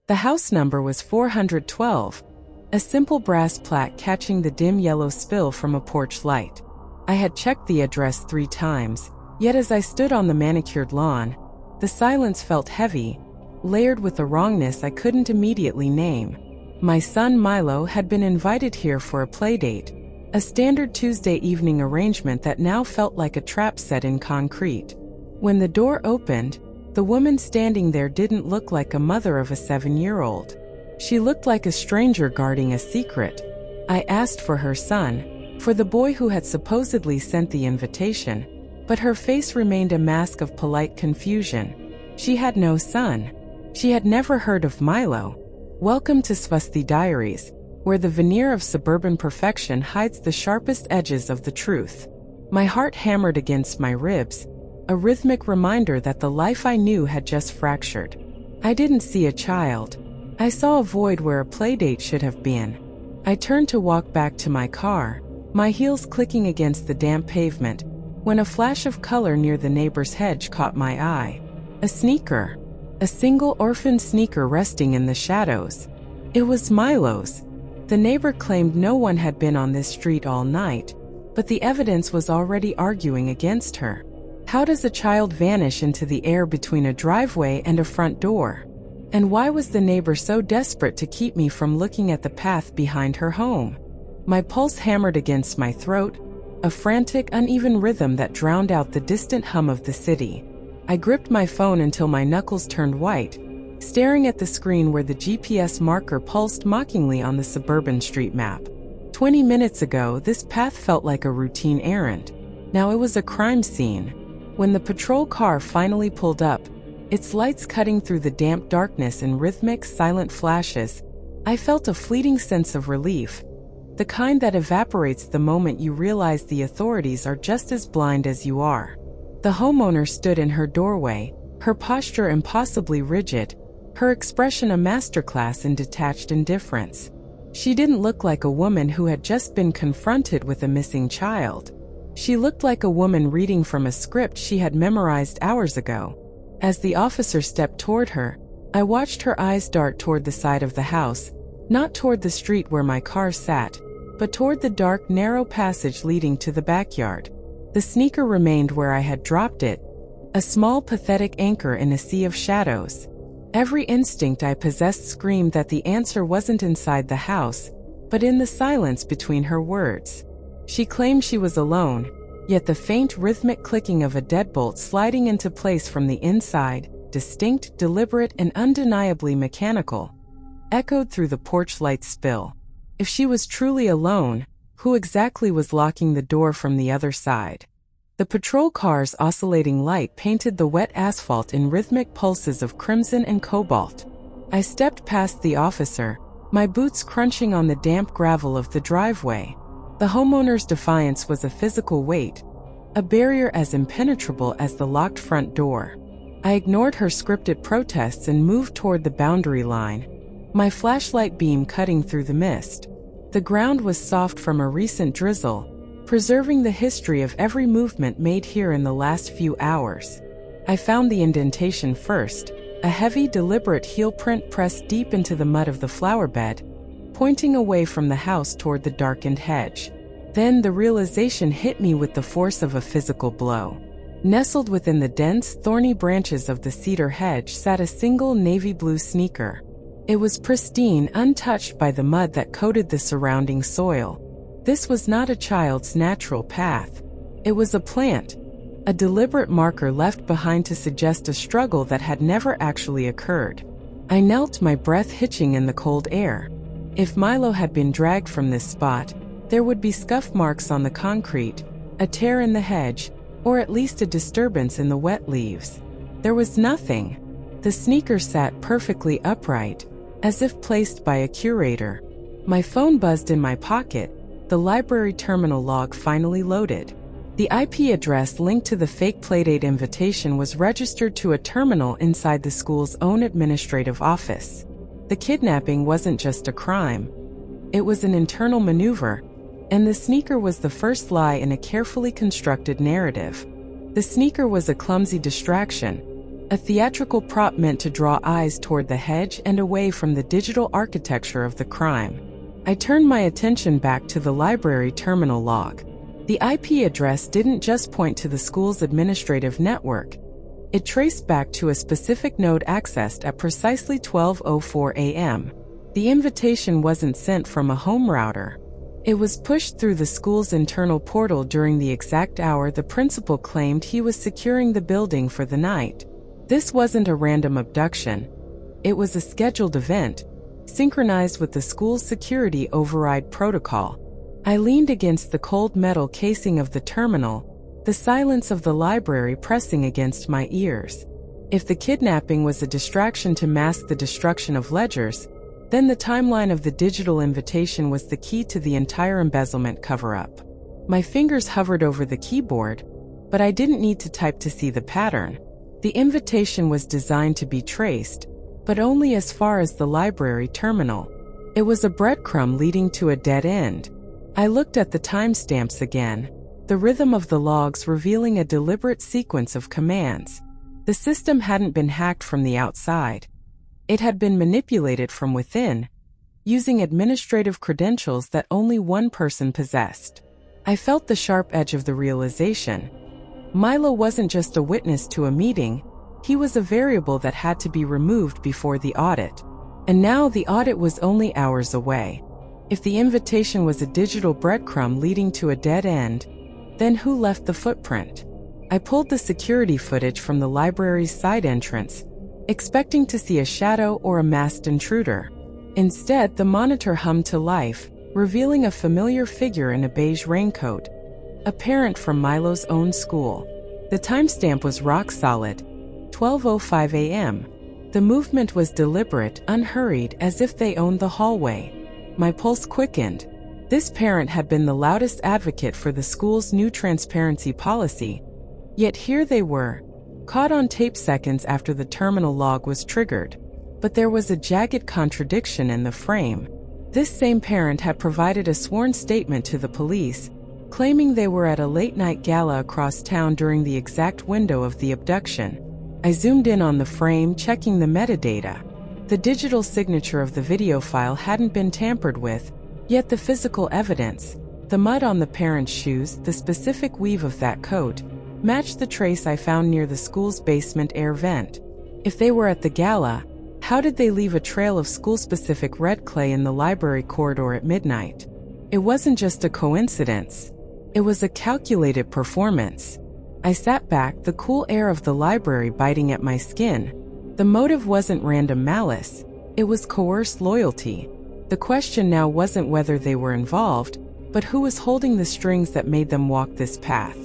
The house number was 412, a simple brass plaque catching the dim yellow spill from a porch light. I had checked the address 3 times, yet as I stood on the manicured lawn, the silence felt heavy, layered with a wrongness I couldn't immediately name. My son Milo had been invited here for a playdate, a standard Tuesday evening arrangement that now felt like a trap set in concrete. When the door opened, the woman standing there didn't look like a mother of a 7-year-old. She looked like a stranger guarding a secret. I asked for her son, for the boy who had supposedly sent the invitation, but her face remained a mask of polite confusion. She had no son. She had never heard of Milo. Welcome to Swasti Diaries, where the veneer of suburban perfection hides the sharpest edges of the truth. My heart hammered against my ribs, a rhythmic reminder that the life I knew had just fractured. I didn't see a child. I saw a void where a playdate should have been. I turned to walk back to my car, my heels clicking against the damp pavement, when a flash of color near the neighbor's hedge caught my eye. A sneaker. A single orphaned sneaker resting in the shadows. It was Milo's. The neighbor claimed no one had been on this street all night, but the evidence was already arguing against her. How does a child vanish into the air between a driveway and a front door? And why was the neighbor so desperate to keep me from looking at the path behind her home? My pulse hammered against my throat, a frantic, uneven rhythm that drowned out the distant hum of the city. I gripped my phone until my knuckles turned white, staring at the screen where the GPS marker pulsed mockingly on the suburban street map. 20 minutes ago, this path felt like a routine errand. Now it was a crime scene. When the patrol car finally pulled up, its lights cutting through the damp darkness in rhythmic, silent flashes, I felt a fleeting sense of relief, the kind that evaporates the moment you realize the authorities are just as blind as you are. The homeowner stood in her doorway, her posture impossibly rigid, her expression a masterclass in detached indifference. She didn't look like a woman who had just been confronted with a missing child. She looked like a woman reading from a script she had memorized hours ago. As the officer stepped toward her, I watched her eyes dart toward the side of the house, not toward the street where my car sat, but toward the dark, narrow passage leading to the backyard. The sneaker remained where I had dropped it, a small, pathetic anchor in a sea of shadows. Every instinct I possessed screamed that the answer wasn't inside the house, but in the silence between her words. She claimed she was alone, yet the faint, rhythmic clicking of a deadbolt sliding into place from the inside, distinct, deliberate, and undeniably mechanical, echoed through the porch light spill. If she was truly alone, who exactly was locking the door from the other side? The patrol car's oscillating light painted the wet asphalt in rhythmic pulses of crimson and cobalt. I stepped past the officer, my boots crunching on the damp gravel of the driveway. The homeowner's defiance was a physical weight, a barrier as impenetrable as the locked front door. I ignored her scripted protests and moved toward the boundary line, my flashlight beam cutting through the mist. The ground was soft from a recent drizzle, preserving the history of every movement made here in the last few hours. I found the indentation first, a heavy, deliberate heel print pressed deep into the mud of the flower bed, pointing away from the house toward the darkened hedge. Then the realization hit me with the force of a physical blow. Nestled within the dense, thorny branches of the cedar hedge sat a single navy blue sneaker. It was pristine, untouched by the mud that coated the surrounding soil. This was not a child's natural path. It was a plant, a deliberate marker left behind to suggest a struggle that had never actually occurred. I knelt, my breath hitching in the cold air. If Milo had been dragged from this spot, there would be scuff marks on the concrete, a tear in the hedge, or at least a disturbance in the wet leaves. There was nothing. The sneaker sat perfectly upright, as if placed by a curator. My phone buzzed in my pocket, the library terminal log finally loaded. The IP address linked to the fake playdate invitation was registered to a terminal inside the school's own administrative office. The kidnapping wasn't just a crime. It was an internal maneuver, and the sneaker was the first lie in a carefully constructed narrative. The sneaker was a clumsy distraction, a theatrical prop meant to draw eyes toward the hedge and away from the digital architecture of the crime. I turned my attention back to the library terminal log. The IP address didn't just point to the school's administrative network. It traced back to a specific node accessed at precisely 12:04 a.m. The invitation wasn't sent from a home router. It was pushed through the school's internal portal during the exact hour the principal claimed he was securing the building for the night. This wasn't a random abduction. It was a scheduled event, synchronized with the school's security override protocol. I leaned against the cold metal casing of the terminal, the silence of the library pressing against my ears. If the kidnapping was a distraction to mask the destruction of ledgers, then the timeline of the digital invitation was the key to the entire embezzlement cover-up. My fingers hovered over the keyboard, but I didn't need to type to see the pattern. The invitation was designed to be traced, but only as far as the library terminal. It was a breadcrumb leading to a dead end. I looked at the timestamps again, the rhythm of the logs revealing a deliberate sequence of commands. The system hadn't been hacked from the outside. It had been manipulated from within, using administrative credentials that only one person possessed. I felt the sharp edge of the realization. Milo wasn't just a witness to a meeting, he was a variable that had to be removed before the audit. And now the audit was only hours away. If the invitation was a digital breadcrumb leading to a dead end, then who left the footprint? I pulled the security footage from the library's side entrance, expecting to see a shadow or a masked intruder. Instead, the monitor hummed to life, revealing a familiar figure in a beige raincoat, a parent from Milo's own school. The timestamp was rock solid, 12:05 a.m. The movement was deliberate, unhurried, as if they owned the hallway. My pulse quickened. This parent had been the loudest advocate for the school's new transparency policy, yet here they were, caught on tape seconds after the terminal log was triggered. But there was a jagged contradiction in the frame. This same parent had provided a sworn statement to the police, claiming they were at a late-night gala across town during the exact window of the abduction. I zoomed in on the frame, checking the metadata. The digital signature of the video file hadn't been tampered with, yet the physical evidence, the mud on the parent's shoes, the specific weave of that coat, matched the trace I found near the school's basement air vent. If they were at the gala, how did they leave a trail of school-specific red clay in the library corridor at midnight? It wasn't just a coincidence. It was a calculated performance. I sat back, the cool air of the library biting at my skin. The motive wasn't random malice. It was coerced loyalty. The question now wasn't whether they were involved, but who was holding the strings that made them walk this path.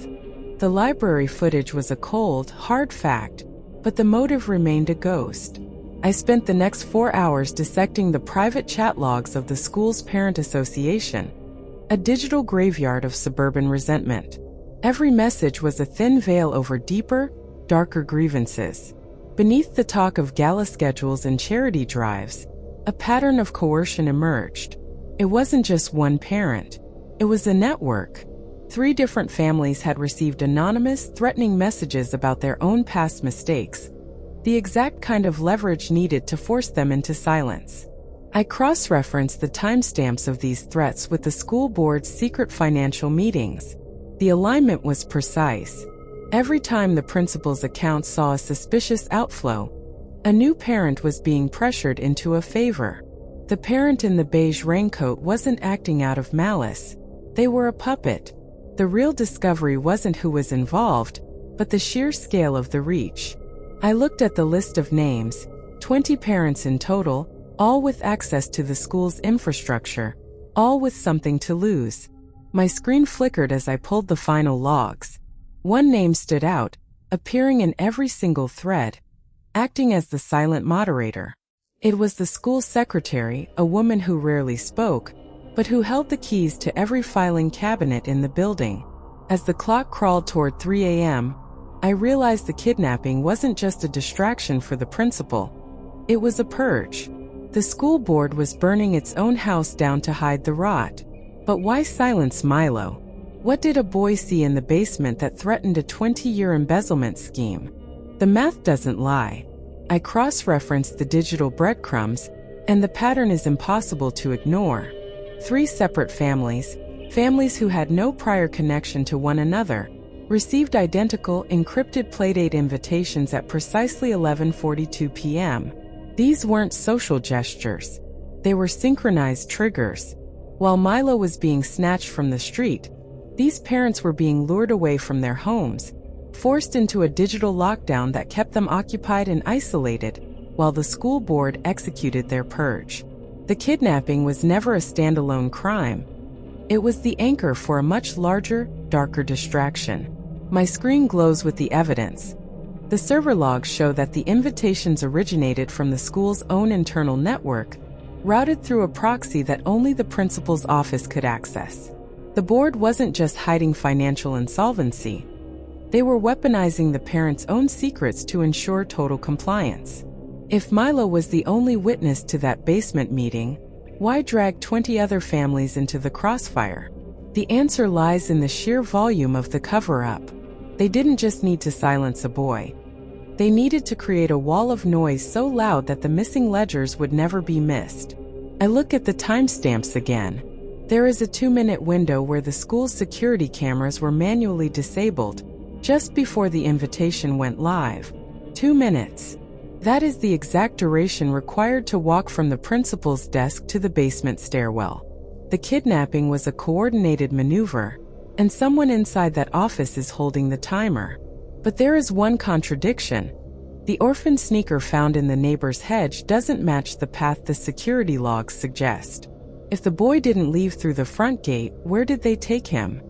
The library footage was a cold, hard fact, but the motive remained a ghost. I spent the next 4 hours dissecting the private chat logs of the school's parent association, a digital graveyard of suburban resentment. Every message was a thin veil over deeper, darker grievances. Beneath the talk of gala schedules and charity drives, a pattern of coercion emerged. It wasn't just one parent. It was a network. 3 different families had received anonymous, threatening messages about their own past mistakes, the exact kind of leverage needed to force them into silence. I cross-referenced the timestamps of these threats with the school board's secret financial meetings. The alignment was precise. Every time the principal's account saw a suspicious outflow, a new parent was being pressured into a favor. The parent in the beige raincoat wasn't acting out of malice. They were a puppet. The real discovery wasn't who was involved, but the sheer scale of the reach. I looked at the list of names, 20 parents in total, all with access to the school's infrastructure, all with something to lose. My screen flickered as I pulled the final logs. One name stood out, appearing in every single thread, acting as the silent moderator. It was the school secretary, a woman who rarely spoke, but who held the keys to every filing cabinet in the building. As the clock crawled toward 3 a.m., I realized the kidnapping wasn't just a distraction for the principal. It was a purge. The school board was burning its own house down to hide the rot. But why silence Milo? What did a boy see in the basement that threatened a 20-year embezzlement scheme? The math doesn't lie. I cross-referenced the digital breadcrumbs, and the pattern is impossible to ignore. 3 separate families who had no prior connection to one another, received identical encrypted playdate invitations at precisely 11:42 p.m. These weren't social gestures. They were synchronized triggers. While Milo was being snatched from the street, these parents were being lured away from their homes, forced into a digital lockdown that kept them occupied and isolated, while the school board executed their purge. The kidnapping was never a standalone crime. It was the anchor for a much larger, darker distraction. My screen glows with the evidence. The server logs show that the invitations originated from the school's own internal network, routed through a proxy that only the principal's office could access. The board wasn't just hiding financial insolvency. They were weaponizing the parents' own secrets to ensure total compliance. If Milo was the only witness to that basement meeting, why drag 20 other families into the crossfire? The answer lies in the sheer volume of the cover-up. They didn't just need to silence a boy. They needed to create a wall of noise so loud that the missing ledgers would never be missed. I look at the timestamps again. There is a 2-minute window where the school's security cameras were manually disabled, just before the invitation went live. 2 minutes. That is the exact duration required to walk from the principal's desk to the basement stairwell. The kidnapping was a coordinated maneuver, and someone inside that office is holding the timer. But there is one contradiction. The orphan sneaker found in the neighbor's hedge doesn't match the path the security logs suggest. If the boy didn't leave through the front gate, where did they take him?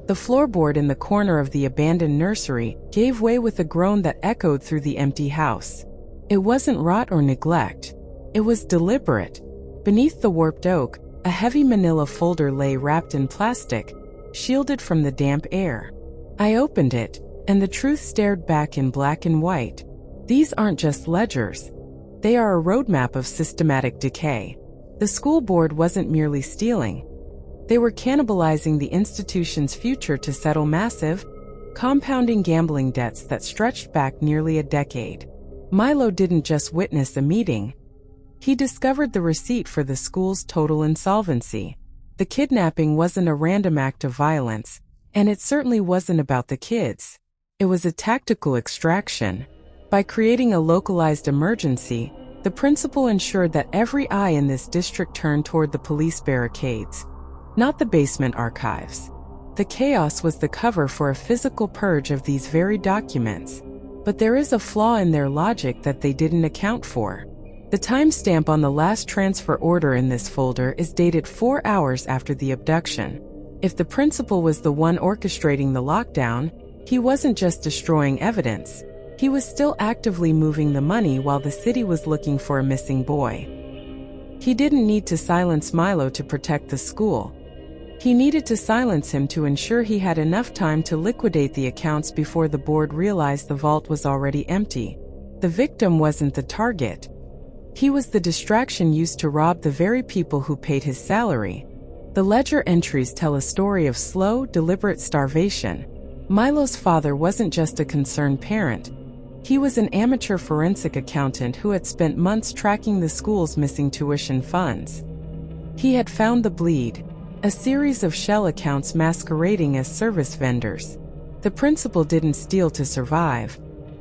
The floorboard in the corner of the abandoned nursery gave way with a groan that echoed through the empty house. It wasn't rot or neglect. It was deliberate. Beneath the warped oak, a heavy manila folder lay wrapped in plastic, shielded from the damp air. I opened it, and the truth stared back in black and white. These aren't just ledgers. They are a roadmap of systematic decay. The school board wasn't merely stealing. They were cannibalizing the institution's future to settle massive, compounding gambling debts that stretched back nearly a decade. Milo didn't just witness a meeting. He discovered the receipt for the school's total insolvency. The kidnapping wasn't a random act of violence, and it certainly wasn't about the kids. It was a tactical extraction. By creating a localized emergency, the principal ensured that every eye in this district turned toward the police barricades, not the basement archives. The chaos was the cover for a physical purge of these very documents. But there is a flaw in their logic that they didn't account for. The timestamp on the last transfer order in this folder is dated 4 hours after the abduction. If the principal was the one orchestrating the lockdown, he wasn't just destroying evidence. He was still actively moving the money while the city was looking for a missing boy. He didn't need to silence Milo to protect the school. He needed to silence him to ensure he had enough time to liquidate the accounts before the board realized the vault was already empty. The victim wasn't the target. He was the distraction used to rob the very people who paid his salary. The ledger entries tell a story of slow, deliberate starvation. Milo's father wasn't just a concerned parent. He was an amateur forensic accountant who had spent months tracking the school's missing tuition funds. He had found the bleed, a series of shell accounts masquerading as service vendors. The principal didn't steal to survive.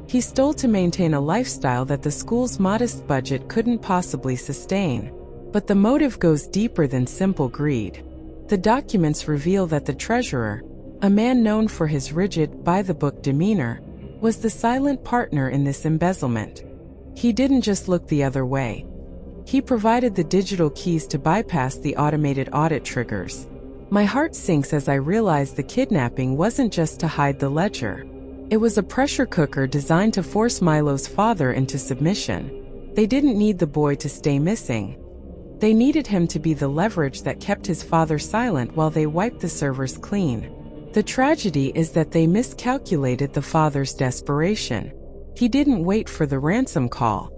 He stole to maintain a lifestyle that the school's modest budget couldn't possibly sustain. But the motive goes deeper than simple greed. The documents reveal that the treasurer, a man known for his rigid, by-the-book demeanor, was the silent partner in this embezzlement. He didn't just look the other way. He provided the digital keys to bypass the automated audit triggers. My heart sinks as I realize the kidnapping wasn't just to hide the ledger. It was a pressure cooker designed to force Milo's father into submission. They didn't need the boy to stay missing. They needed him to be the leverage that kept his father silent while they wiped the servers clean. The tragedy is that they miscalculated the father's desperation. He didn't wait for the ransom call.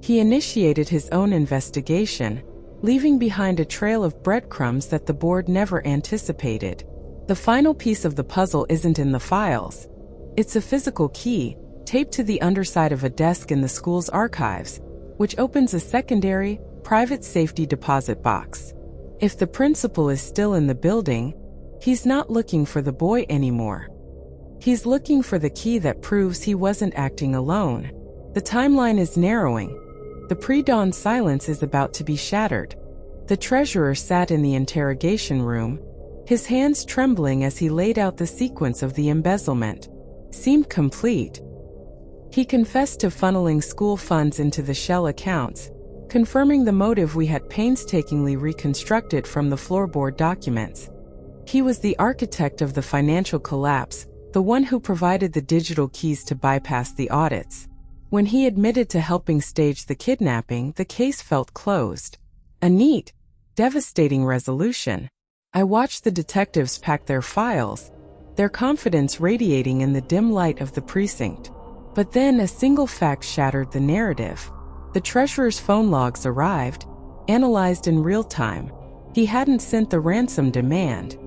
He initiated his own investigation, leaving behind a trail of breadcrumbs that the board never anticipated. The final piece of the puzzle isn't in the files. It's a physical key, taped to the underside of a desk in the school's archives, which opens a secondary, private safety deposit box. If the principal is still in the building, he's not looking for the boy anymore. He's looking for the key that proves he wasn't acting alone. The timeline is narrowing. The pre-dawn silence is about to be shattered. The treasurer sat in the interrogation room, his hands trembling as he laid out the sequence of the embezzlement. Seemed complete. He confessed to funneling school funds into the shell accounts, confirming the motive we had painstakingly reconstructed from the Floorboard documents. He was the architect of the financial collapse, the one who provided the digital keys to bypass the audits. When he admitted to helping stage the kidnapping, the case felt closed. A neat, devastating resolution. I watched the detectives pack their files, their confidence radiating in the dim light of the precinct. But then a single fact shattered the narrative. The treasurer's phone logs arrived, analyzed in real time. He hadn't sent the ransom demand.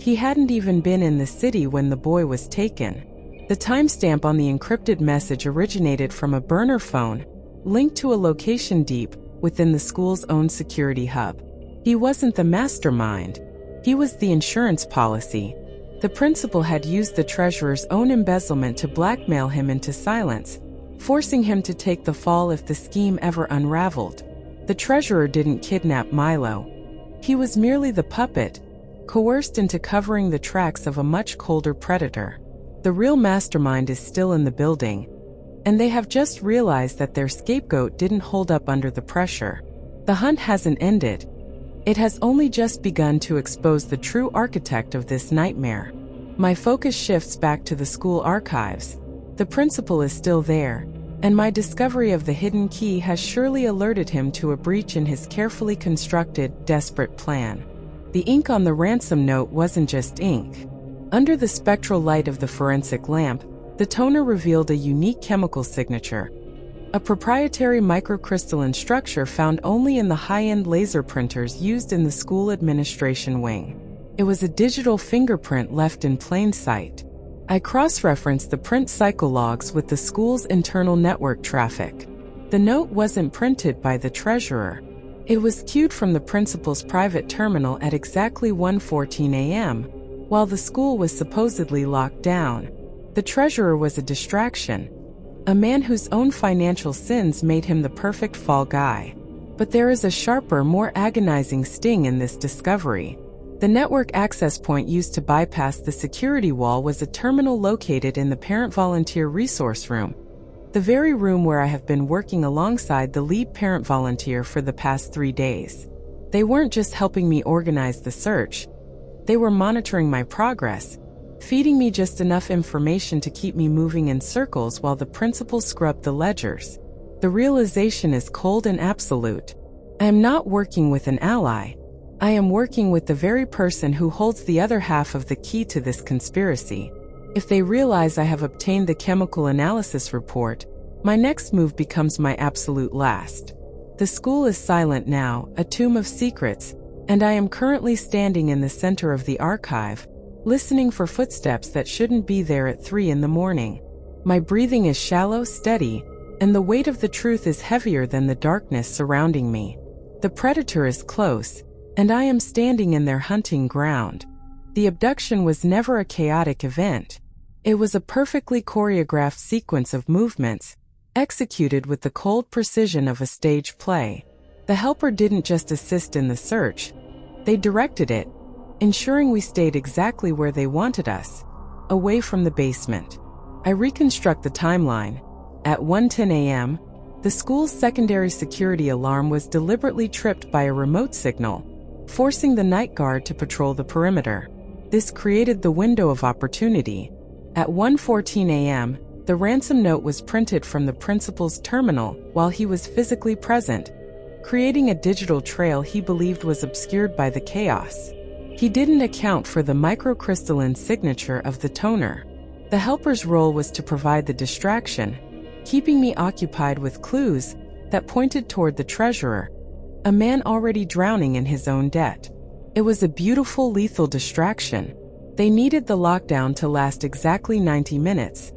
He hadn't even been in the city when the boy was taken. The timestamp on the encrypted message originated from a burner phone, linked to a location deep within the school's own security hub. He wasn't the mastermind. He was the insurance policy. The principal had used the treasurer's own embezzlement to blackmail him into silence, forcing him to take the fall if the scheme ever unraveled. The treasurer didn't kidnap Milo. He was merely the puppet, coerced into covering the tracks of a much colder predator. The real mastermind is still in the building, and they have just realized that their scapegoat didn't hold up under the pressure. The hunt hasn't ended. It has only just begun to expose the true architect of this nightmare. My focus shifts back to the school archives. The principal is still there, and my discovery of the hidden key has surely alerted him to a breach in his carefully constructed, desperate plan. The ink on the ransom note wasn't just ink. Under the spectral light of the forensic lamp, the toner revealed a unique chemical signature, a proprietary microcrystalline structure found only in the high-end laser printers used in the school administration wing. It was a digital fingerprint left in plain sight. I cross-referenced the print cycle logs with the school's internal network traffic. The note wasn't printed by the treasurer. It was cued from the principal's private terminal at exactly 1:14 a.m., while the school was supposedly locked down. The treasurer was a distraction, a man whose own financial sins made him the perfect fall guy. But there is a sharper, more agonizing sting in this discovery. The network access point used to bypass the security wall was a terminal located in the Parent Volunteer Resource Room, the very room where I have been working alongside the lead parent volunteer for the past 3 days. They weren't just helping me organize the search. They were monitoring my progress, feeding me just enough information to keep me moving in circles while the principal scrubbed the ledgers. The realization is cold and absolute. I am not working with an ally. I am working with the very person who holds the other half of the key to this conspiracy. If they realize I have obtained the chemical analysis report, my next move becomes my absolute last. The school is silent now, a tomb of secrets, and I am currently standing in the center of the archive, listening for footsteps that shouldn't be there at 3 in the morning. My breathing is shallow, steady, and the weight of the truth is heavier than the darkness surrounding me. The predator is close, and I am standing in their hunting ground. The abduction was never a chaotic event. It was a perfectly choreographed sequence of movements, executed with the cold precision of a stage play. The helper didn't just assist in the search, they directed it, ensuring we stayed exactly where they wanted us, away from the basement. I reconstruct the timeline. At 1:10 a.m., the school's secondary security alarm was deliberately tripped by a remote signal, forcing the night guard to patrol the perimeter. This created the window of opportunity. At 1:14 a.m., the ransom note was printed from the principal's terminal while he was physically present, creating a digital trail he believed was obscured by the chaos. He didn't account for the microcrystalline signature of the toner. The helper's role was to provide the distraction, keeping me occupied with clues that pointed toward the treasurer, a man already drowning in his own debt. It was a beautiful, lethal distraction. They needed the lockdown to last exactly 90 minutes.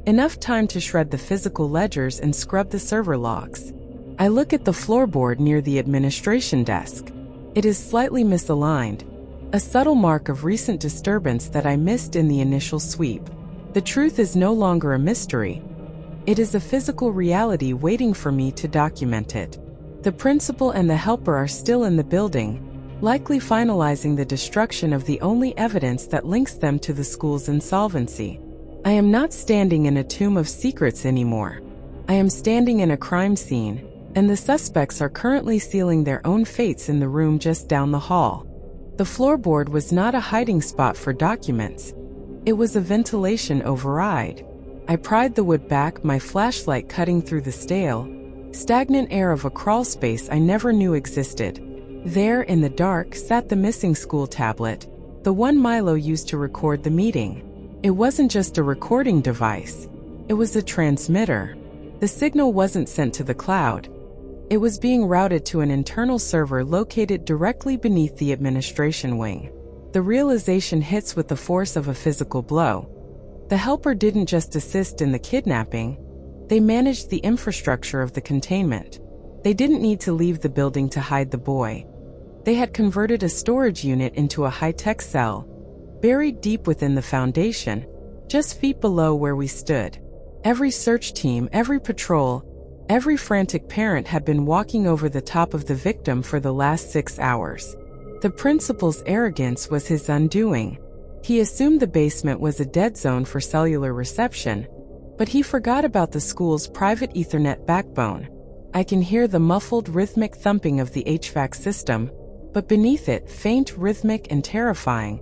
Enough time to shred the physical ledgers and scrub the server logs. I look at the floorboard near the administration desk. It is slightly misaligned, a subtle mark of recent disturbance that I missed in the initial sweep. The truth is no longer a mystery. It is a physical reality waiting for me to document it. The principal and the helper are still in the building, likely finalizing the destruction of the only evidence that links them to the school's insolvency. I am not standing in a tomb of secrets anymore. I am standing in a crime scene, and the suspects are currently sealing their own fates in the room just down the hall. The floorboard was not a hiding spot for documents. It was a ventilation override. I pried the wood back, my flashlight cutting through the stale, stagnant air of a crawl space I never knew existed. There, in the dark, sat the missing school tablet, the one Milo used to record the meeting. It wasn't just a recording device. It was a transmitter. The signal wasn't sent to the cloud. It was being routed to an internal server located directly beneath the administration wing. The realization hits with the force of a physical blow. The helper didn't just assist in the kidnapping, they managed the infrastructure of the containment. They didn't need to leave the building to hide the boy. They had converted a storage unit into a high-tech cell, buried deep within the foundation, just feet below where we stood. Every search team, every patrol, every frantic parent had been walking over the top of the victim for the last 6 hours. The principal's arrogance was his undoing. He assumed the basement was a dead zone for cellular reception, but he forgot about the school's private Ethernet backbone. I can hear the muffled rhythmic thumping of the HVAC system, but beneath it, faint, rhythmic, and terrifying,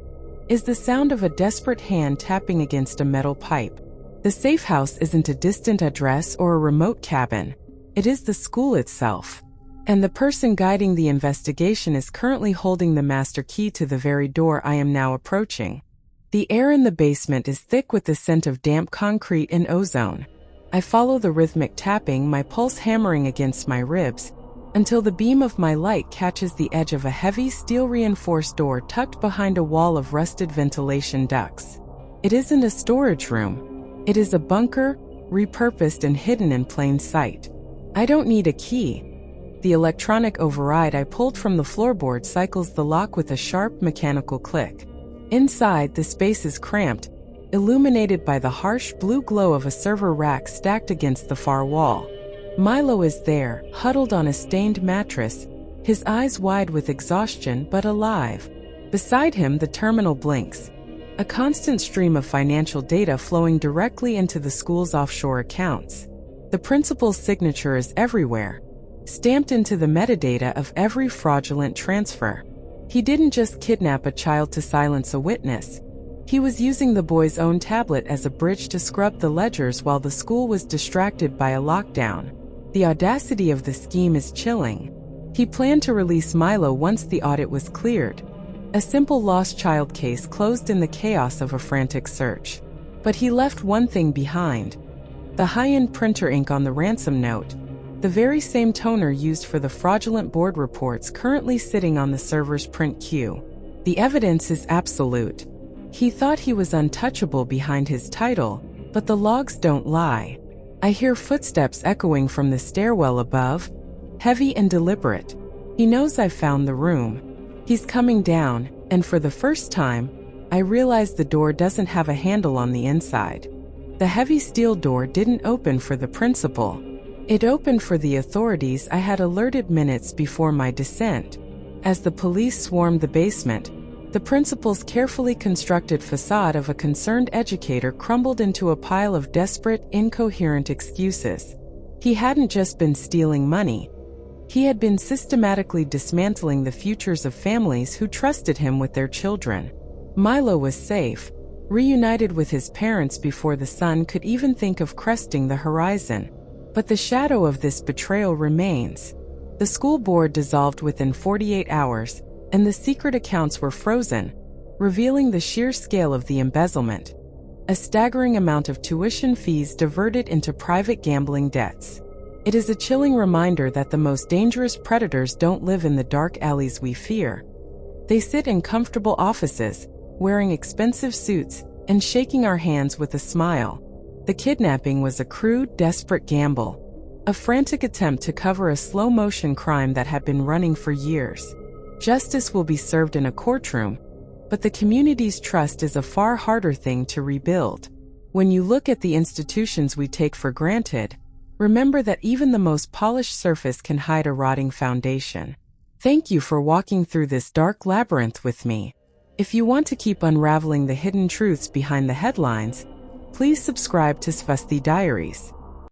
is the sound of a desperate hand tapping against a metal pipe. The safe house isn't a distant address or a remote cabin. It is the school itself. And the person guiding the investigation is currently holding the master key to the very door I am now approaching. The air in the basement is thick with the scent of damp concrete and ozone. I follow the rhythmic tapping, my pulse hammering against my ribs, until the beam of my light catches the edge of a heavy steel-reinforced door tucked behind a wall of rusted ventilation ducts. It isn't a storage room. It is a bunker, repurposed and hidden in plain sight. I don't need a key. The electronic override I pulled from the floorboard cycles the lock with a sharp mechanical click. Inside, the space is cramped, illuminated by the harsh blue glow of a server rack stacked against the far wall. Milo is there, huddled on a stained mattress, his eyes wide with exhaustion but alive. Beside him, the terminal blinks, a constant stream of financial data flowing directly into the school's offshore accounts. The principal's signature is everywhere, stamped into the metadata of every fraudulent transfer. He didn't just kidnap a child to silence a witness. He was using the boy's own tablet as a bridge to scrub the ledgers while the school was distracted by a lockdown. The audacity of the scheme is chilling. He planned to release Milo once the audit was cleared. A simple lost child case closed in the chaos of a frantic search. But he left one thing behind. The high-end printer ink on the ransom note, the very same toner used for the fraudulent board reports currently sitting on the server's print queue. The evidence is absolute. He thought he was untouchable behind his title, but the logs don't lie. I hear footsteps echoing from the stairwell above, heavy and deliberate. He knows I've found the room. He's coming down, and for the first time, I realize the door doesn't have a handle on the inside. The heavy steel door didn't open for the principal. It opened for the authorities I had alerted minutes before my descent. As the police swarmed the basement, the principal's carefully constructed facade of a concerned educator crumbled into a pile of desperate, incoherent excuses. He hadn't just been stealing money. He had been systematically dismantling the futures of families who trusted him with their children. Milo was safe, reunited with his parents before the sun could even think of cresting the horizon. But the shadow of this betrayal remains. The school board dissolved within 48 hours, and the secret accounts were frozen, revealing the sheer scale of the embezzlement. A staggering amount of tuition fees diverted into private gambling debts. It is a chilling reminder that the most dangerous predators don't live in the dark alleys we fear. They sit in comfortable offices, wearing expensive suits, and shaking our hands with a smile. The kidnapping was a crude, desperate gamble, a frantic attempt to cover a slow-motion crime that had been running for years. Justice will be served in a courtroom, but the community's trust is a far harder thing to rebuild. When you look at the institutions we take for granted, remember that even the most polished surface can hide a rotting foundation. Thank you for walking through this dark labyrinth with me. If you want to keep unraveling the hidden truths behind the headlines, please subscribe to Swasti Diaries.